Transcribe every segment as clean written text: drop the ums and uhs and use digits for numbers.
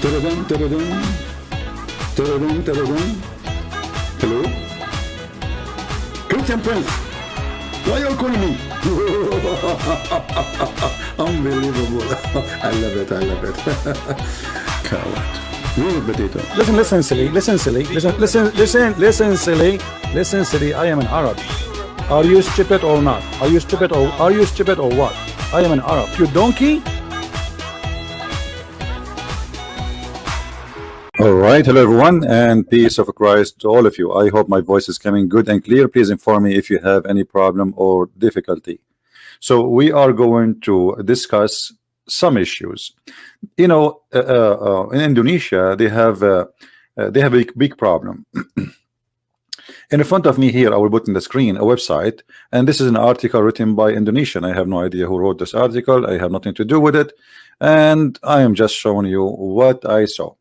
Ta-da-dum, ta-da-dum. Ta-da-dum, ta-da-dum. Hello? Christian Prince, why are you calling me? Unbelievable. I love it, I love it. Coward. Real potato. Listen, silly. Listen, silly. Listen, silly. I am an Arab. Are you stupid or not? Are you stupid or what? I am an Arab. You donkey? All right, hello everyone, and peace of Christ to all of you. I hope my voice is coming good and clear. Please inform me if you have any problem or difficulty. So we are going to discuss some issues. You know, in Indonesia, they have a big problem. In front of me here, I will put in the screen a website, and this is an article written by Indonesian. I have no idea who wrote this article. I have nothing to do with it, and I am just showing you what I saw.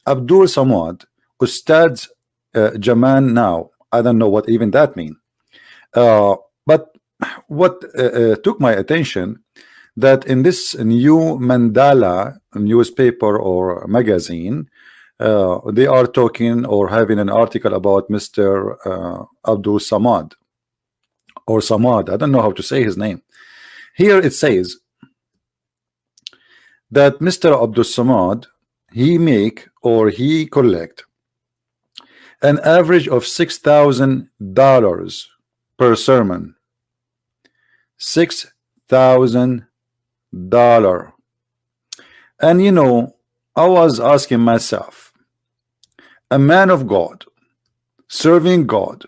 Abdul Somad, Ustad Jaman now. I don't know what even that means. But what took my attention, that in this new Mandala newspaper or magazine, they are talking or having an article about Mr. Abdul Samad or Samad. I don't know how to say his name. Here it says that Mr. Abdul Samad, he make or he collect an average of $6,000 per sermon. $6,000. And you know, I was asking myself, a man of God serving God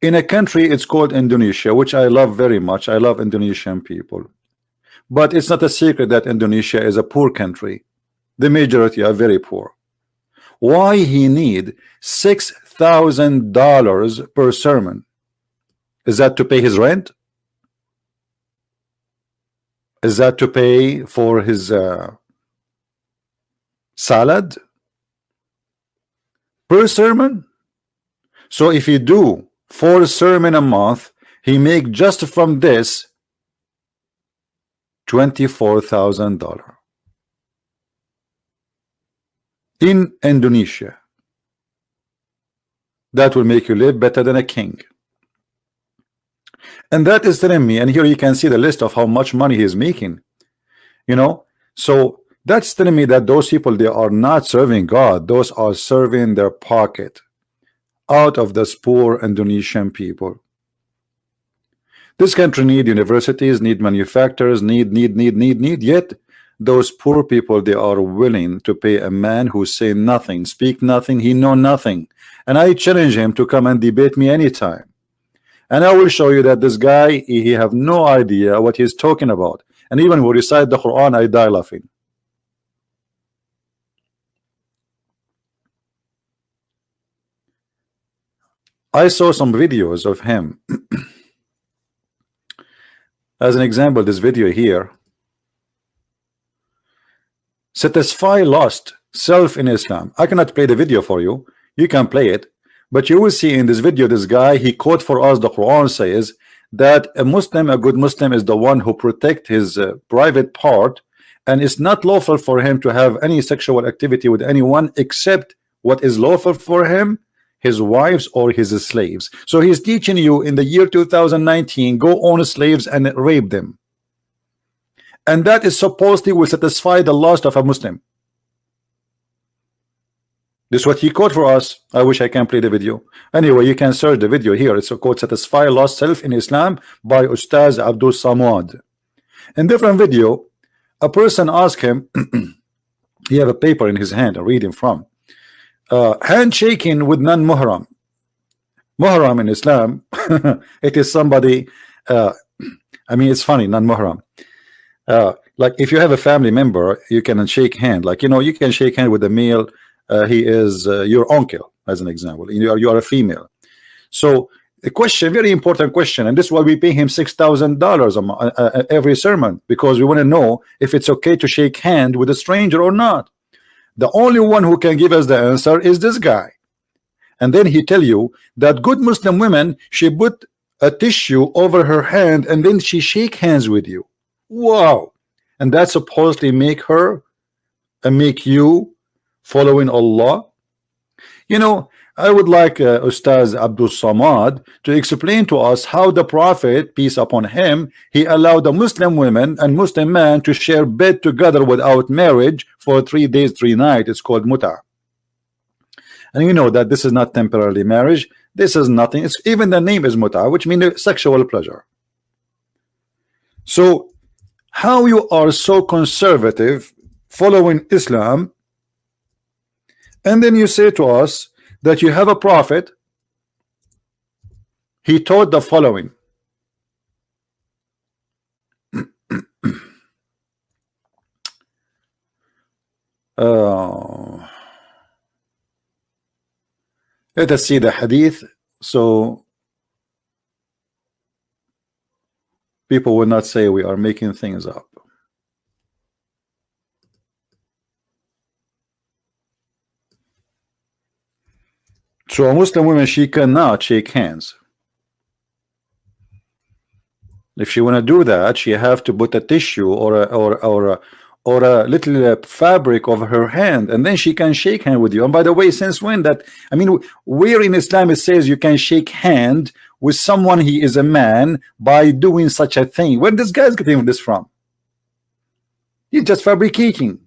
in a country, it's called Indonesia, which I love very much. I love Indonesian people, but it's not a secret that Indonesia is a poor country. The majority are very poor. Why he need $6,000 per sermon? Is that to pay his rent? Is that to pay for his salad per sermon? So if you do 4 sermon a month, he make just from this $24,000 in Indonesia. That will make you live better than a king. And that is telling me, and here you can see the list of how much money he is making, you know. So that's telling me that those people, they are not serving God. Those are serving their pocket out of this poor Indonesian people. This country need universities, need manufacturers, need, yet those poor people, they are willing to pay a man who say nothing, speak nothing, he know nothing. And I challenge him to come and debate me anytime. And I will show you that this guy, he have no idea what he's talking about. And even when we recite the Quran, I die laughing. I saw some videos of him. As an example, this video here, satisfy lost self in Islam. I cannot play the video for you. You can play it, but you will see in this video, this guy, he quote for us the Quran says that a Muslim, a good Muslim, is the one who protect his private part, and it's not lawful for him to have any sexual activity with anyone except what is lawful for him, his wives or his slaves. So he's teaching you in the year 2019, go own slaves and rape them. And that is supposedly will satisfy the lust of a Muslim. This is what he quote for us. I wish I can play the video. Anyway, you can search the video here. It's a quote, satisfy lost self in Islam by Ustad Abdul Samad. In different video, a person asked him, he have a paper in his hand, I'm reading from, handshaking with non-muhram. Muhram in Islam, it is somebody, I mean, it's funny, non-muhram. Like if you have a family member, you can shake hand. Like, you know, you can shake hand with a male. He is your uncle, as an example. You are a female. So the question, very important question, and this is why we pay him $6,000 every sermon, because we want to know if it's okay to shake hand with a stranger or not. The only one who can give us the answer is this guy. And then he tell you that good Muslim women, she put a tissue over her hand and then she shake hands with you. Wow. And that supposedly make her and make you following Allah? You know, I would like Ustad Abdul Somad to explain to us how the Prophet, peace upon him, he allowed the Muslim women and Muslim men to share bed together without marriage for 3 days 3 nights. It's called muta. And you know that this is not temporary marriage. This is nothing. It's even the name is muta, which means sexual pleasure. So how you are so conservative following Islam, and then you say to us that you have a prophet, he taught the following. Let us see the hadith so people will not say we are making things up. So a Muslim woman, she cannot shake hands. If she want to do that, she have to put a tissue or a little fabric over her hand, and then she can shake hand with you. And by the way, since when that? I mean, where in Islam it says you can shake hand with someone he is a man by doing such a thing? Where this guy's getting this from? He's just fabricating.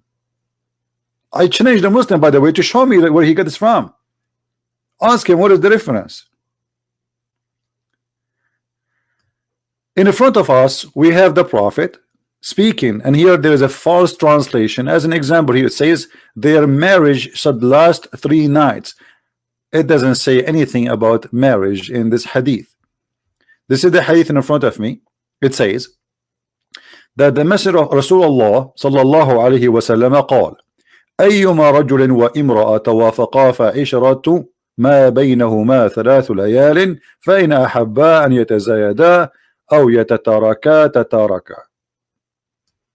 I challenged the Muslim, by the way, to show me where he got this from. Ask him what is the difference. In front of us we have the Prophet speaking, and here there is a false translation. As an example, here it says their marriage should last 3 nights. It doesn't say anything about marriage in this hadith. This is the hadith in front of me. It says that the Messenger of Rasulullah sallallahu alaihi wasallam قال أيما رجل وامرأة توافقا فعشرة ما بينهما 3 ليال فإن أحبا أن يتزايدا أو يتتاركا تتاركا.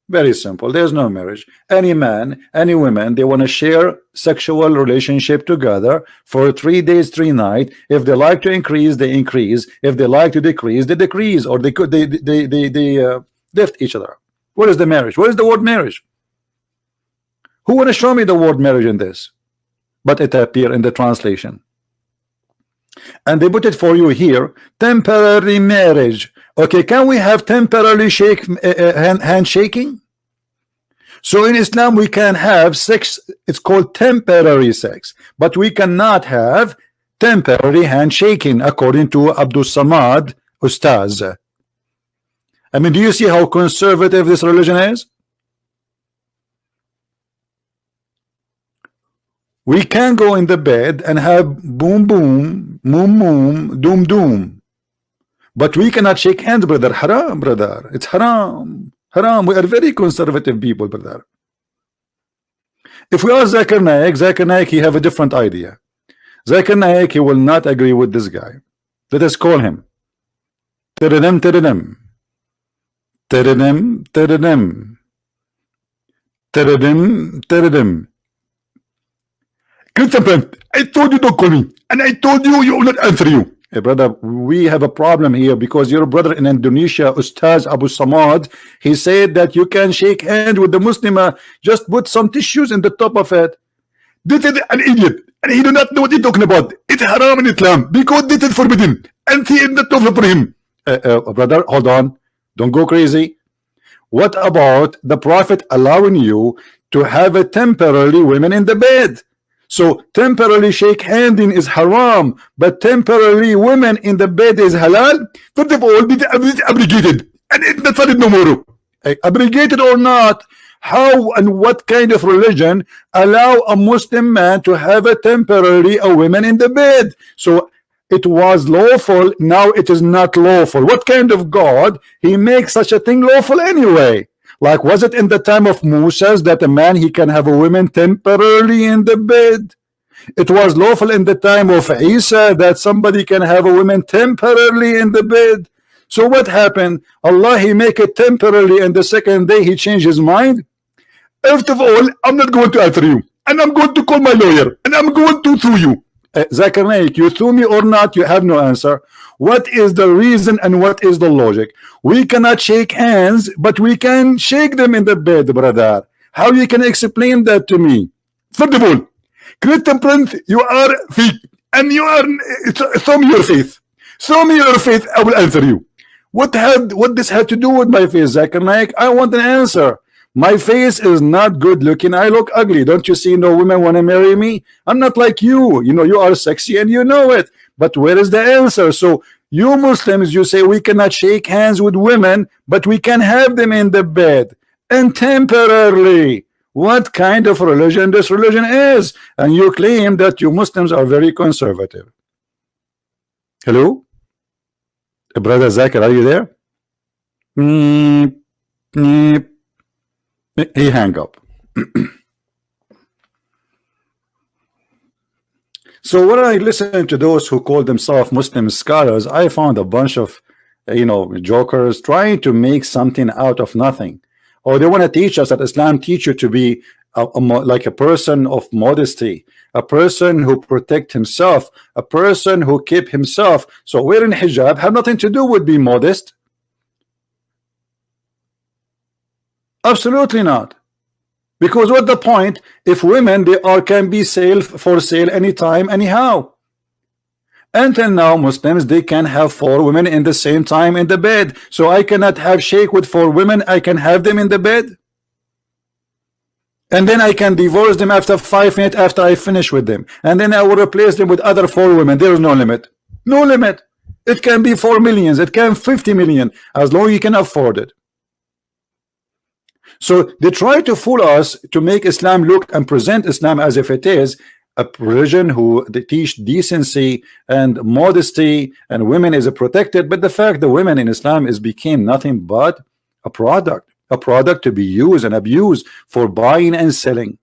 Very simple. There's no marriage. Any man, any woman, they want to share sexual relationship together for 3 days 3 nights. If they like to increase, they increase. If they like to decrease, they decrease, or they lift each other. What is the marriage? What is the word marriage? Who want to show me the word marriage in this? But it appear in the translation, and they put it for you here, temporary marriage. Okay, can we have temporarily handshaking? So in Islam we can have sex, it's called temporary sex, but we cannot have temporary handshaking according to Abdul Samad Ustaz. I mean, do you see how conservative this religion is? We can go in the bed and have boom boom, moom moom, doom doom, but we cannot shake hands, brother. Haram, brother. It's haram. Haram. We are very conservative people, brother. If we ask Zakir Naik, he have a different idea. Zakir Naik, he will not agree with this guy. Let us call him. Tiridim, tiridim. Tiridim, tiridim. Tiridim, tiridim. I told you don't call me, and I told you you will not answer you. Hey, brother, we have a problem here because your brother in Indonesia, Ustaz Abu Samad, he said that you can shake hands with the Muslimah, just put some tissues in the top of it. This is an idiot, and he do not know what he's talking about. It's haram in Islam because this is forbidden, and he is not for him. Brother, hold on, don't go crazy. What about the Prophet allowing you to have a temporarily women in the bed? So temporarily shake handing is haram, but temporarily women in the bed is halal. First of all, this is abrogated, and it's not valid no more. Abrogated or not, how and what kind of religion allow a Muslim man to have a temporarily a woman in the bed? So it was lawful, now it is not lawful. What kind of God he makes such a thing lawful anyway? Like, was it in the time of Moses that a man he can have a woman temporarily in the bed? It was lawful in the time of Isa that somebody can have a woman temporarily in the bed. So what happened? Allah, he make it temporarily, and the second day he changed his mind. First of all, I'm not going to answer you, and I'm going to call my lawyer, and I'm going to sue you. Zakir Naik, you sue me or not, you have no answer. What is the reason and what is the logic? We cannot shake hands, but we can shake them in the bed, brother. How you can explain that to me? First of all, Christian Prince, you are fake, and you are, show me your faith. Show me your faith, I will answer you. What this had to do with my face, Zakir Naik? I want an answer. My face is not good looking. I look ugly. Don't you see no women want to marry me? I'm not like you. You know, you are sexy and you know it. But where is the answer? So you Muslims, you say we cannot shake hands with women, but we can have them in the bed and temporarily. What kind of religion this religion is? And you claim that you Muslims are very conservative. Hello? Brother Zakir, are you there? He hang up. So when I listen to those who call themselves Muslim scholars, I found a bunch of jokers trying to make something out of nothing. Or they want to teach us that Islam teach you to be like a person of modesty, a person who protect himself, a person who keep himself. So wearing hijab have nothing to do with being modest. Absolutely not. Because what the point if women can be for sale anytime, anyhow? Until now, Muslims, they can have 4 women in the same time in the bed. So I cannot have shake with 4 women. I can have them in the bed. And then I can divorce them after 5 minutes after I finish with them. And then I will replace them with other 4 women. There is no limit. No limit. It can be 4 million. It can 50 million. As long as you can afford it. So they try to fool us to make Islam look and present Islam as if it is a religion who they teach decency and modesty and women is protected. But the fact that women in Islam became nothing but a product to be used and abused for buying and selling.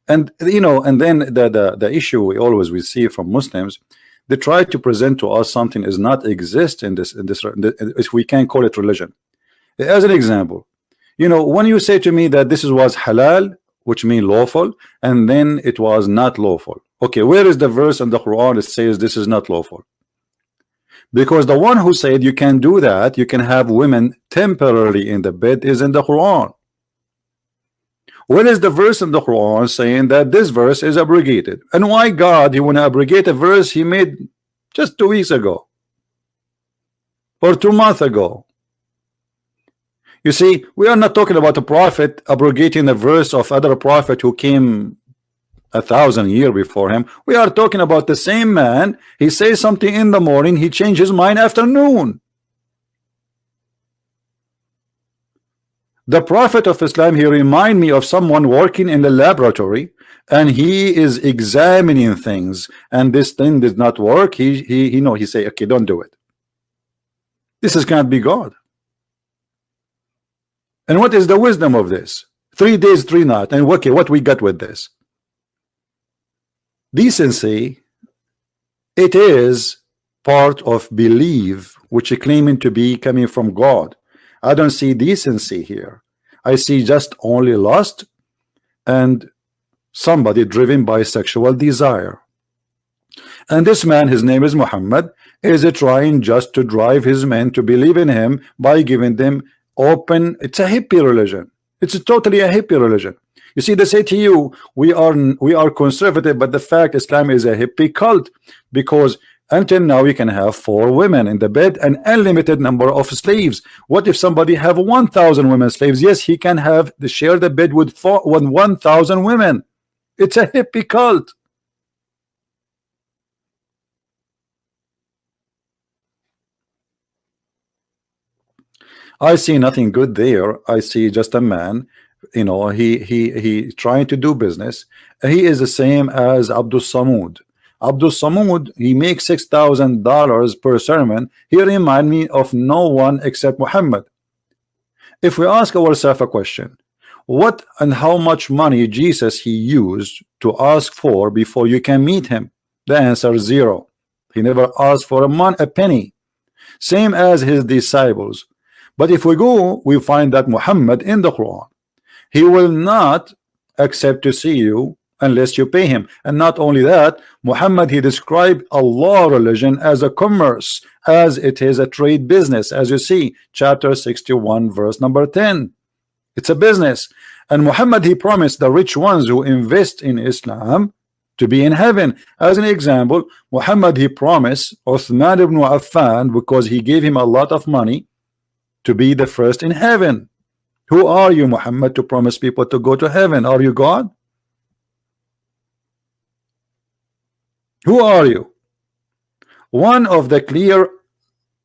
And and then the issue we see from Muslims, they try to present to us something does not exist in this if we can call it religion. As an example, when you say to me that this was halal, which means lawful, and then it was not lawful. Okay, where is the verse in the Quran that says this is not lawful? Because the one who said you can do that, you can have women temporarily in the bed, is in the Quran. Where is the verse in the Quran saying that this verse is abrogated? And why God, he want to abrogate a verse he made just 2 weeks ago or 2 months ago? You see, we are not talking about a prophet abrogating a verse of other prophet who came 1,000 years before him. We are talking about the same man. He says something in the morning, he changed his mind afternoon. The prophet of Islam, he remind me of someone working in the laboratory, and he is examining things, and this thing does not work. He say, okay, don't do it. This cannot be God. And what is the wisdom of this? 3 days, 3 nights. And okay, what we got with this? Decency, it is part of belief, which is claiming to be coming from God. I don't see decency here. I see just only lust and somebody driven by sexual desire. And this man, his name is Muhammad, is trying just to drive his men to believe in him by giving them open. It's a hippie religion. It's totally a hippie religion. You see, they say to you, we are conservative, but the fact Islam is a hippie cult, because until now we can have 4 women in the bed, an unlimited number of slaves. What if somebody have 1,000 women slaves? Yes, he can share the bed with 1,000 women. It's a hippie cult. I see nothing good there. I see just a man, he trying to do business. He is the same as Abdul Samud. Abdul Samud, he makes $6,000 per sermon. He remind me of no one except Muhammad. If we ask ourselves a question, what and how much money Jesus he used to ask for before you can meet him? The answer is 0. He never asked for a penny. Same as his disciples. But if we go, we find that Muhammad in the Quran, he will not accept to see you unless you pay him. And not only that, Muhammad, he described Allah religion as a commerce, as it is a trade business, as you see chapter 61 verse number 10. It's a business. And Muhammad, he promised the rich ones who invest in Islam to be in heaven. As an example, Muhammad, he promised Uthman ibn Affan, because he gave him a lot of money, to be the first in heaven. Who are you, Muhammad, to promise people to go to heaven? Are you God? Who are you? One of the clear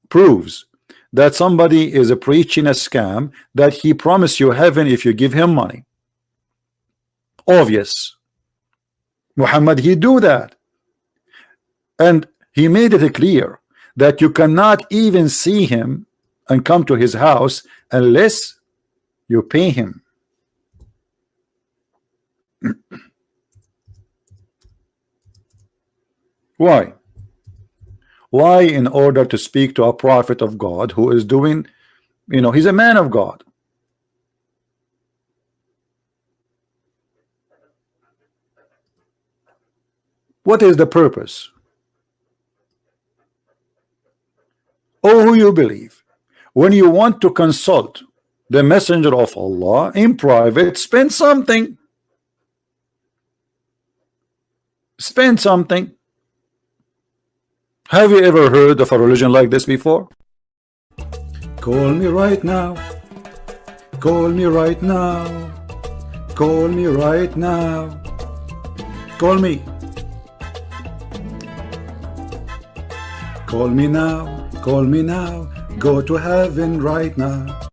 proofs that somebody is preaching a scam, that he promised you heaven if you give him money. Obvious. Muhammad, he do that, and he made it clear that you cannot even see him and come to his house unless you pay him. Why? Why? In order to speak to a prophet of God who is doing, you know, he's a man of God. What is the purpose? Oh, who you believe? When you want to consult the messenger of Allah in private, spend something. Spend something. Have you ever heard of a religion like this before? Call me right now. Call me right now. Call me right now. Call me. Call me now. Call me now. Go to heaven right now.